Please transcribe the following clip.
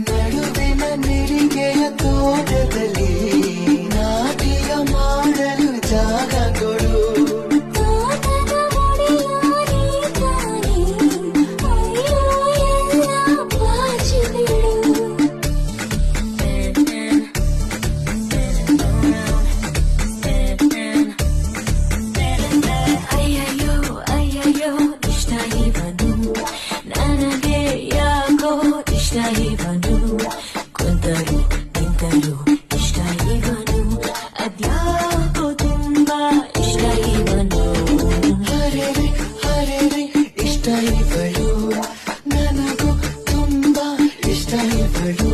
ನಡುವಿನ ನಿರಿಗೆಯ ತೋಟದಲ್ಲಿ ನಾಟ್ಯ ಮಾಡಲು ಜಾಗ ಕೊಡು. ತೋಟದ ಒಡೆಯಾರಿ ತಾನೇ, ಅಯ್ಯೋ ಎಲ್ಲ ಬಾಚಿಬಿಡು. ಅಯ್ಯಯ್ಯೋ ಅಯ್ಯಯ್ಯೋ ಇಷ್ಟ ಇವನು, ನನಗೆ ಯಾಕೋ ಇಷ್ಟ ಇವನು. ಕುಂತರು ನಿಂತರು ಇಷ್ಟ ಇವನು, ಅದ್ಯಾಕೋ ತುಂಬಾ ಇಷ್ಟ ಇವನು. ಹರೆರೆ ಹರೆರೆ ಇಷ್ಟ ಇವಳು, ನನಗೂ ತುಂಬಾ ಇಷ್ಟ ಇವಳು.